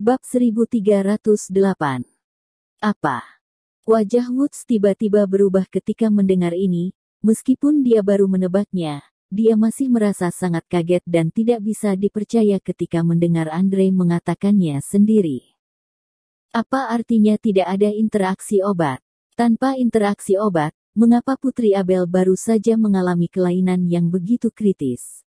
Bab 1308. Apa? Wajah Woods tiba-tiba berubah ketika mendengar ini. Meskipun dia baru menebaknya, dia masih merasa sangat kaget dan tidak bisa dipercaya ketika mendengar Andre mengatakannya sendiri. Apa artinya tidak ada interaksi obat? Tanpa interaksi obat, mengapa Putri Abel baru saja mengalami kelainan yang begitu kritis?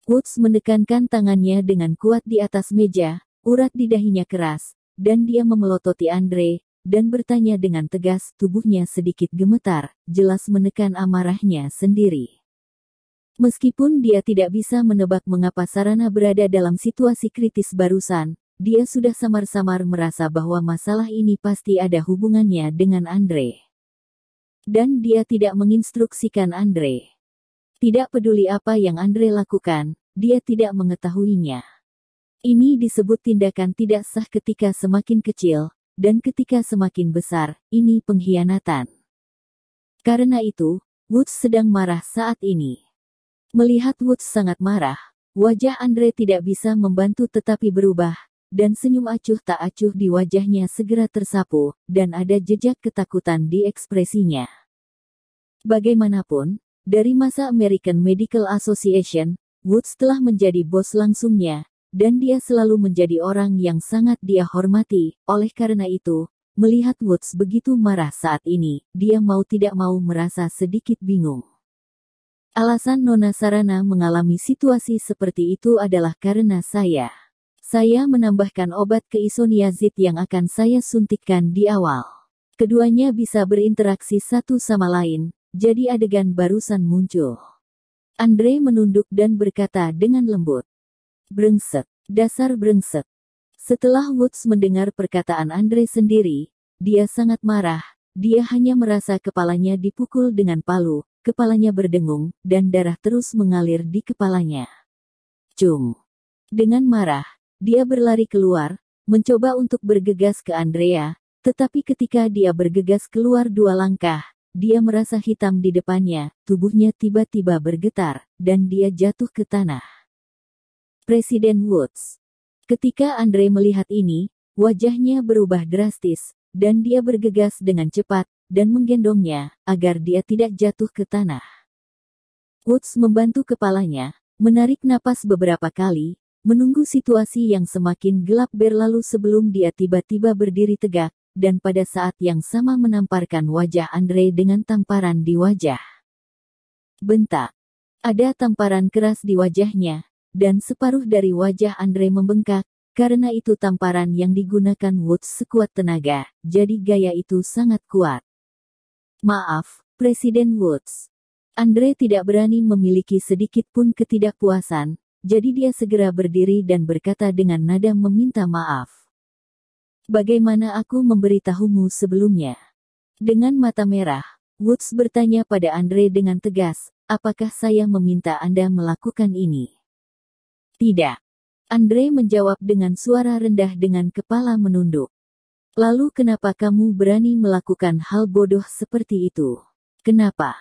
Woods menekankan tangannya dengan kuat di atas meja, urat di dahinya keras, dan dia memelototi Andre, dan bertanya dengan tegas. Tubuhnya sedikit gemetar, jelas menekan amarahnya sendiri. Meskipun dia tidak bisa menebak mengapa Sarana berada dalam situasi kritis barusan, dia sudah samar-samar merasa bahwa masalah ini pasti ada hubungannya dengan Andre. Dan dia tidak menginstruksikan Andre. Tidak peduli apa yang Andre lakukan, dia tidak mengetahuinya. Ini disebut tindakan tidak sah ketika semakin kecil, dan ketika semakin besar, ini pengkhianatan. Karena itu, Woods sedang marah saat ini. Melihat Woods sangat marah, wajah Andre tidak bisa membantu tetapi berubah, dan senyum acuh tak acuh di wajahnya segera tersapu, dan ada jejak ketakutan di ekspresinya. Bagaimanapun, dari masa American Medical Association, Woods telah menjadi bos langsungnya, dan dia selalu menjadi orang yang sangat dia hormati. Oleh karena itu, melihat Woods begitu marah saat ini, dia mau tidak mau merasa sedikit bingung. Alasan Nona Sarana mengalami situasi seperti itu adalah karena saya menambahkan obat keisoniazid yang akan saya suntikkan di awal. Keduanya bisa berinteraksi satu sama lain, jadi adegan barusan muncul. Andre menunduk dan berkata dengan lembut, "Brengsek, dasar brengsek." Setelah Woods mendengar perkataan Andre sendiri, dia sangat marah. Dia hanya merasa kepalanya dipukul dengan palu, kepalanya berdengung, dan darah terus mengalir di kepalanya. Cung. Dengan marah, dia berlari keluar, mencoba untuk bergegas ke Andrea, tetapi ketika dia bergegas keluar 2 langkah, dia merasa hitam di depannya, tubuhnya tiba-tiba bergetar, dan dia jatuh ke tanah. Presiden Woods. Ketika Andre melihat ini, wajahnya berubah drastis, dan dia bergegas dengan cepat, dan menggendongnya, agar dia tidak jatuh ke tanah. Woods membantu kepalanya, menarik napas beberapa kali, menunggu situasi yang semakin gelap berlalu sebelum dia tiba-tiba berdiri tegak, dan pada saat yang sama menamparkan wajah Andre dengan tamparan di wajah. Bentak. Ada tamparan keras di wajahnya, dan separuh dari wajah Andre membengkak. Karena itu tamparan yang digunakan Woods sekuat tenaga, jadi gaya itu sangat kuat. Maaf, Presiden Woods. Andre tidak berani memiliki sedikit pun ketidakpuasan, jadi dia segera berdiri dan berkata dengan nada meminta maaf. Bagaimana aku memberitahumu sebelumnya? Dengan mata merah, Woods bertanya pada Andre dengan tegas, apakah saya meminta Anda melakukan ini? Tidak. Andre menjawab dengan suara rendah dengan kepala menunduk. Lalu kenapa kamu berani melakukan hal bodoh seperti itu? Kenapa?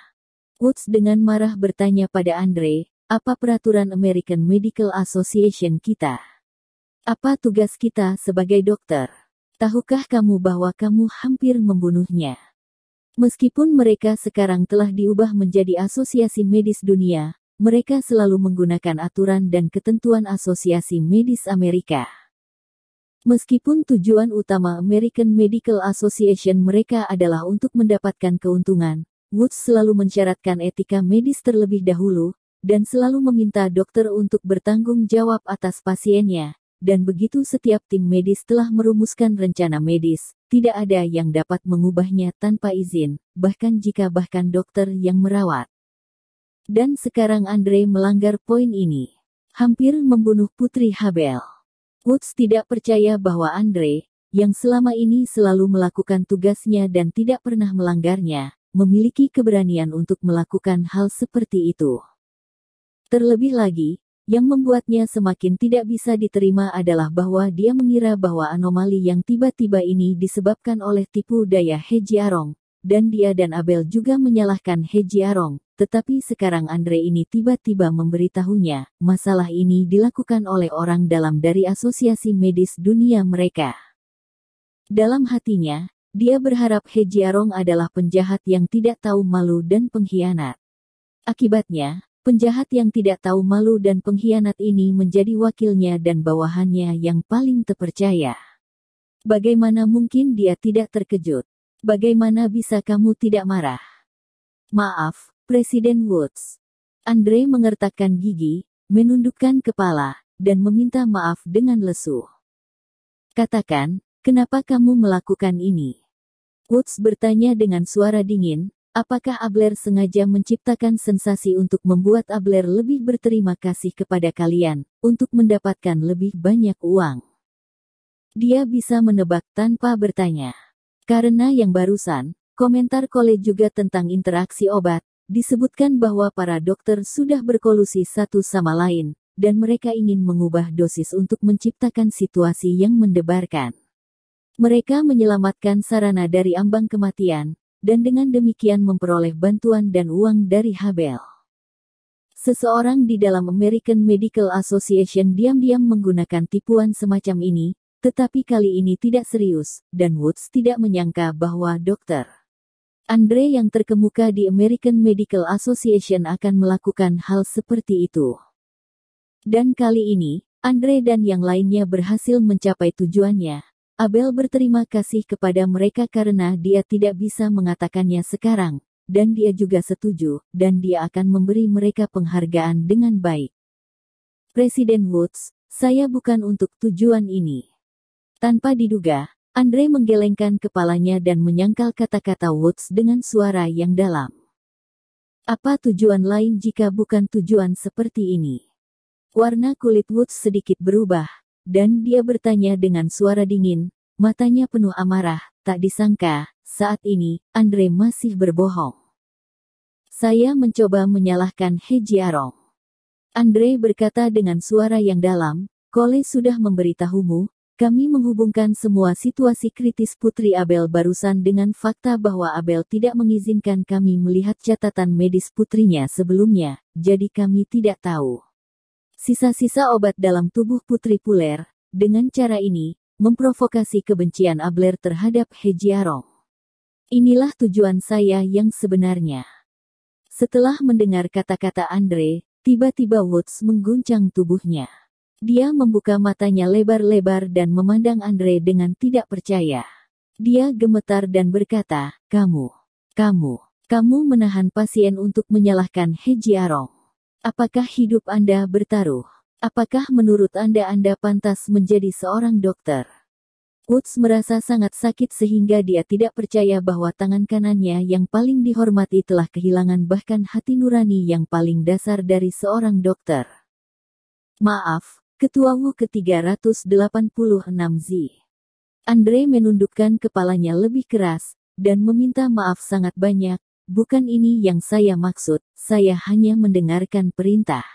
Woods dengan marah bertanya pada Andre, apa peraturan American Medical Association kita? Apa tugas kita sebagai dokter? Tahukah kamu bahwa kamu hampir membunuhnya? Meskipun mereka sekarang telah diubah menjadi Asosiasi Medis Dunia, mereka selalu menggunakan aturan dan ketentuan Asosiasi Medis Amerika. Meskipun tujuan utama American Medical Association mereka adalah untuk mendapatkan keuntungan, Woods selalu mensyaratkan etika medis terlebih dahulu, dan selalu meminta dokter untuk bertanggung jawab atas pasiennya, dan begitu setiap tim medis telah merumuskan rencana medis, tidak ada yang dapat mengubahnya tanpa izin, bahkan jika dokter yang merawat. Dan sekarang Andre melanggar poin ini. Hampir membunuh Putri Abel. Woods tidak percaya bahwa Andre, yang selama ini selalu melakukan tugasnya dan tidak pernah melanggarnya, memiliki keberanian untuk melakukan hal seperti itu. Terlebih lagi, yang membuatnya semakin tidak bisa diterima adalah bahwa dia mengira bahwa anomali yang tiba-tiba ini disebabkan oleh tipu daya He Jiarong, dan dia dan Abel juga menyalahkan He Jiarong. tetapi sekarang Andre ini tiba-tiba memberitahunya, masalah ini dilakukan oleh orang dalam dari asosiasi medis dunia mereka. Dalam hatinya, dia berharap He Jiarong adalah penjahat yang tidak tahu malu dan pengkhianat. Akibatnya, penjahat yang tidak tahu malu dan pengkhianat ini menjadi wakilnya dan bawahannya yang paling terpercaya. Bagaimana mungkin dia tidak terkejut? Bagaimana bisa kamu tidak marah? Maaf, Presiden Woods. Andre mengertakkan gigi, menundukkan kepala, dan meminta maaf dengan lesu. Katakan, kenapa kamu melakukan ini? Woods bertanya dengan suara dingin, apakah Abler sengaja menciptakan sensasi untuk membuat Abler lebih berterima kasih kepada kalian, untuk mendapatkan lebih banyak uang? Dia bisa menebak tanpa bertanya. Karena yang barusan, komentar Cole juga tentang interaksi obat, disebutkan bahwa para dokter sudah berkolusi satu sama lain, dan mereka ingin mengubah dosis untuk menciptakan situasi yang mendebarkan. Mereka menyelamatkan Sarana dari ambang kematian, dan dengan demikian memperoleh bantuan dan uang dari Habel. Seseorang di dalam American Medical Association diam-diam menggunakan tipuan semacam ini, tetapi kali ini tidak serius, dan Woods tidak menyangka bahwa Dr. Andre yang terkemuka di American Medical Association akan melakukan hal seperti itu. Dan kali ini, Andre dan yang lainnya berhasil mencapai tujuannya. Abel berterima kasih kepada mereka karena dia tidak bisa mengatakannya sekarang, dan dia juga setuju, dan dia akan memberi mereka penghargaan dengan baik. Presiden Woods, saya bukan untuk tujuan ini. Tanpa diduga, Andre menggelengkan kepalanya dan menyangkal kata-kata Woods dengan suara yang dalam. Apa tujuan lain jika bukan tujuan seperti ini? Warna kulit Woods sedikit berubah, dan dia bertanya dengan suara dingin, matanya penuh amarah. Tak disangka, saat ini, Andre masih berbohong. Saya mencoba menyalahkan He Jiarong. Andre berkata dengan suara yang dalam, Cole sudah memberitahumu. Kami menghubungkan semua situasi kritis Putri Abel barusan dengan fakta bahwa Abel tidak mengizinkan kami melihat catatan medis putrinya sebelumnya, jadi kami tidak tahu sisa-sisa obat dalam tubuh Putri Puler. Dengan cara ini, memprovokasi kebencian Abler terhadap He Jiarong. Inilah tujuan saya yang sebenarnya. Setelah mendengar kata-kata Andre, tiba-tiba Woods mengguncang tubuhnya. Dia membuka matanya lebar-lebar dan memandang Andre dengan tidak percaya. Dia gemetar dan berkata, kamu menahan pasien untuk menyalahkan He Jiarong. Apakah hidup Anda bertaruh? Apakah menurut Anda pantas menjadi seorang dokter? Woods merasa sangat sakit sehingga dia tidak percaya bahwa tangan kanannya yang paling dihormati telah kehilangan bahkan hati nurani yang paling dasar dari seorang dokter. Maaf. Ketua Wu ke-386Z. Andre menundukkan kepalanya lebih keras, dan meminta maaf sangat banyak, bukan ini yang saya maksud, saya hanya mendengarkan perintah.